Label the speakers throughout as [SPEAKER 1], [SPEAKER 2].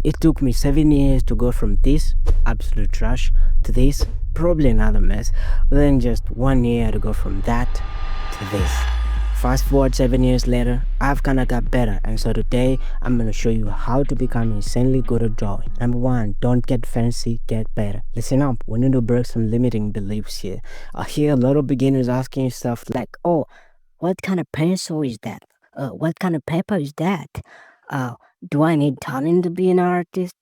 [SPEAKER 1] It took me 7 years to go from this absolute trash to this, probably another mess, then just 1 year to go from that to this. Fast forward 7 years later, I've kinda got better, and so today I'm gonna show you how to become insanely good at drawing. Number one, don't get fancy, get better. Listen up, we need to break some limiting beliefs here. I hear a lot of beginners asking stuff like, oh, what kind of pencil is that? What kind of paper is that? Uh, do I need talent to be an artist?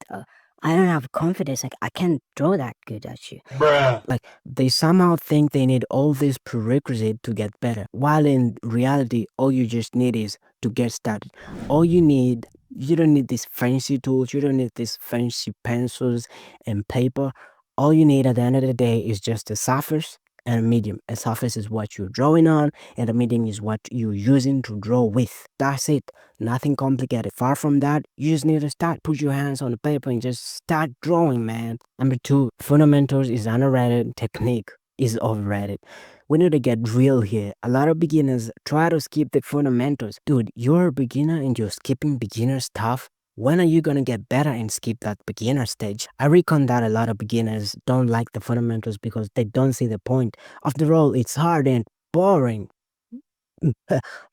[SPEAKER 1] I don't have confidence. Like, I can't draw that good at you.
[SPEAKER 2] Bruh.
[SPEAKER 1] Like, they somehow think they need all this prerequisite to get better, while in reality, all you just need is to get started. All you don't need these fancy tools, you don't need these fancy pencils and paper. All you need at the end of the day is just a surface and a medium. A surface is what you're drawing on, and a medium is what you're using to draw with. That's it. Nothing complicated. Far from that, you just need to start. Put your hands on the paper and just start drawing, man. Number two, fundamentals is underrated, technique is overrated. We need to get real here. A lot of beginners try to skip the fundamentals. Dude, you're a beginner and you're skipping beginner stuff. When are you gonna get better and skip that beginner stage? I reckon that a lot of beginners don't like the fundamentals because they don't see the point. After all, it's hard and boring.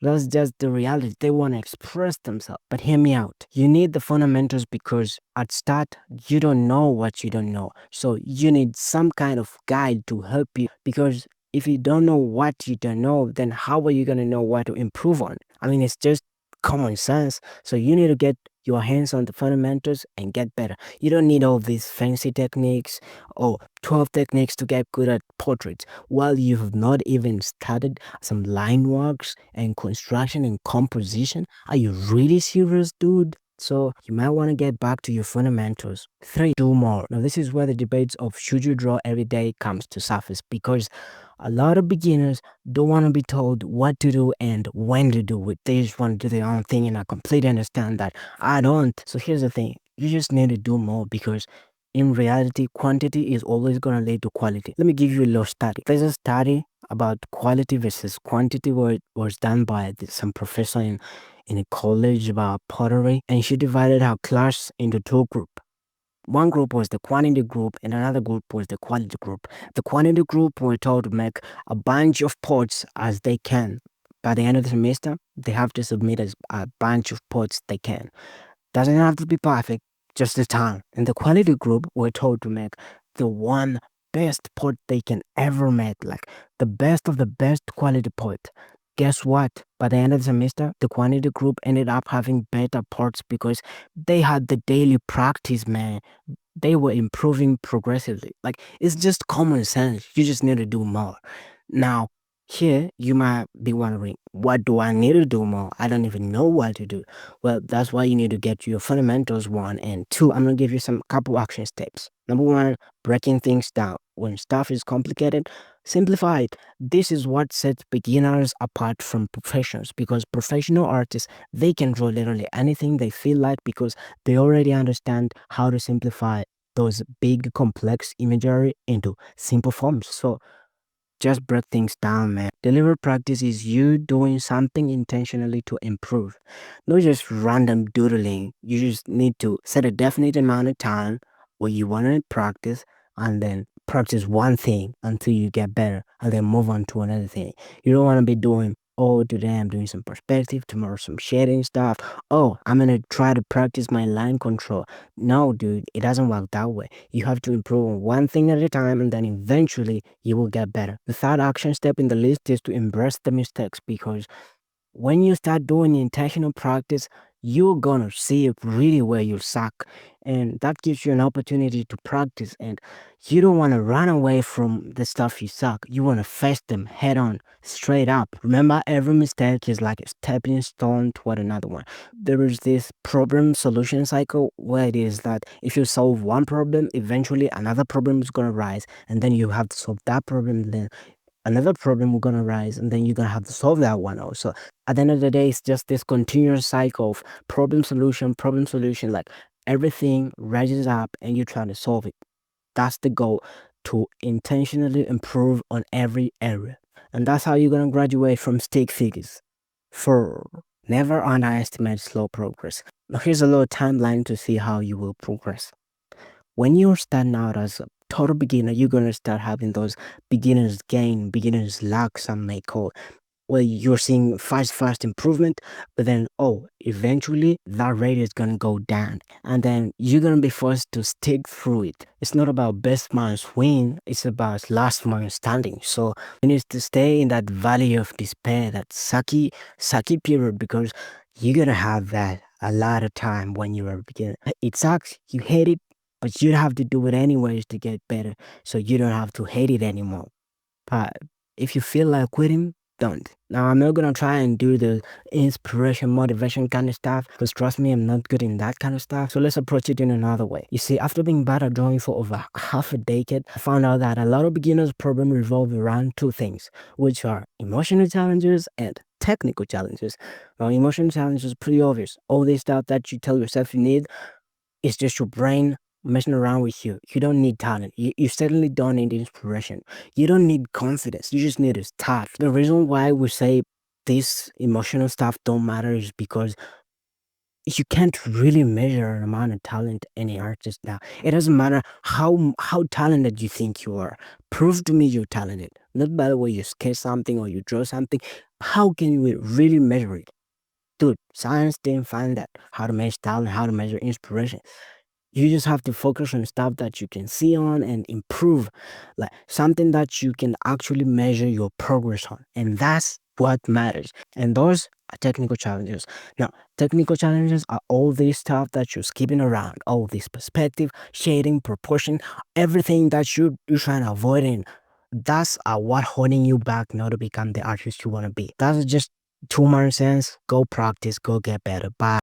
[SPEAKER 1] That's just the reality. They want to express themselves. But hear me out. You need the fundamentals because at start, you don't know what you don't know. So you need some kind of guide to help you because if you don't know what you don't know, then how are you going to know what to improve on? I mean, it's just common sense. So you need to get your hands on the fundamentals and get better. You don't need all these fancy techniques or 12 techniques to get good at portraits while you have not even started some line works and construction and composition. Are you really serious, dude? So you might want to get back to your fundamentals. Three, do more. Now this is where the debates of should you draw every day comes to surface because a lot of beginners don't want to be told what to do and when to do it. They just want to do their own thing, and I completely understand that. I don't. So here's the thing. You just need to do more because in reality, quantity is always going to lead to quality. Let me give you a little study. There's a study about quality versus quantity where it was done by some professor in a college about pottery, and she divided her class into two groups. One group was the quantity group and another group was the quality group. The quantity group were told to make a bunch of pots as they can. By the end of the semester, they have to submit a bunch of pots they can. Doesn't have to be perfect, just the time. And the quality group were told to make the one best pot they can ever make, like the best of the best quality pot. Guess what? By the end of the semester, the quantity group ended up having better pots because they had the daily practice, man. They were improving progressively. Like, it's just common sense. You just need to do more. Now, here you might be wondering, what do I need to do more? I don't even know what to do. Well, that's why you need to get your fundamentals one and two. I'm gonna give you some couple action steps. Number one, breaking things down. When stuff is complicated, simplify it. This is what sets beginners apart from professionals because professional artists they can draw literally anything they feel like because they already understand how to simplify those big complex imagery into simple forms. So just break things down, man. Deliberate practice is you doing something intentionally to improve, not just random doodling. You just need to set a definite amount of time where you want to practice and then practice one thing until you get better and then move on to another thing. You don't want to be doing, oh, today I'm doing some perspective, tomorrow some shading stuff. Oh, I'm going to try to practice my line control. No, dude, it doesn't work that way. You have to improve on one thing at a time and then eventually you will get better. The third action step in the list is to embrace the mistakes because when you start doing intentional practice, you're gonna see really where you suck. And that gives you an opportunity to practice. And you don't wanna run away from the stuff you suck. You wanna face them head on, straight up. Remember, every mistake is like a stepping stone toward another one. There is this problem solution cycle where it is that if you solve one problem, eventually another problem is gonna rise. And then you have to solve that problem, then another problem will gonna rise and then you're gonna have to solve that one also. At the end of the day, it's just this continuous cycle of problem solution, like everything rises up and you're trying to solve it. That's the goal, to intentionally improve on every area. And that's how you're gonna graduate from stick figures. 4. Never underestimate slow progress. Now, here's a little timeline to see how you will progress. When you're starting out as a total beginner, you're gonna start having those beginners gain, beginners luck, some may call, where you're seeing fast improvement, but then eventually that rate is gonna go down, and then you're gonna be forced to stick through it. It's not about best man win; it's about last man standing. So you need to stay in that valley of despair, that sucky period, because you're gonna have that a lot of time when you're a beginner. It sucks, you hate it, but you have to do it anyways to get better, so you don't have to hate it anymore. But if you feel like quitting, don't. Now, I'm not gonna try and do the inspiration, motivation kind of stuff, because trust me, I'm not good in that kind of stuff. So let's approach it in another way. You see, after being bad at drawing for over half a decade, I found out that a lot of beginners' problems revolve around two things, which are emotional challenges and technical challenges. Well, emotional challenges is pretty obvious. All this stuff that you tell yourself you need, it's just your brain messing around with you. You don't need talent. You certainly don't need inspiration. You don't need confidence. You just need to start. The reason why we say this emotional stuff don't matter is because you can't really measure an amount of talent any artist now. It doesn't matter how talented you think you are. Prove to me you're talented. Not by the way you sketch something or you draw something. How can you really measure it? Dude, science didn't find that. How to measure talent, how to measure inspiration. You just have to focus on stuff that you can see on and improve, like something that you can actually measure your progress on, and that's what matters. And those are technical challenges. Now, technical challenges are all this stuff that you're skipping around, all this perspective, shading, proportion, everything that you're trying to avoid. And that's what holding you back not to become the artist you want to be. That's just 2 months sense. Go practice, go get better. Bye.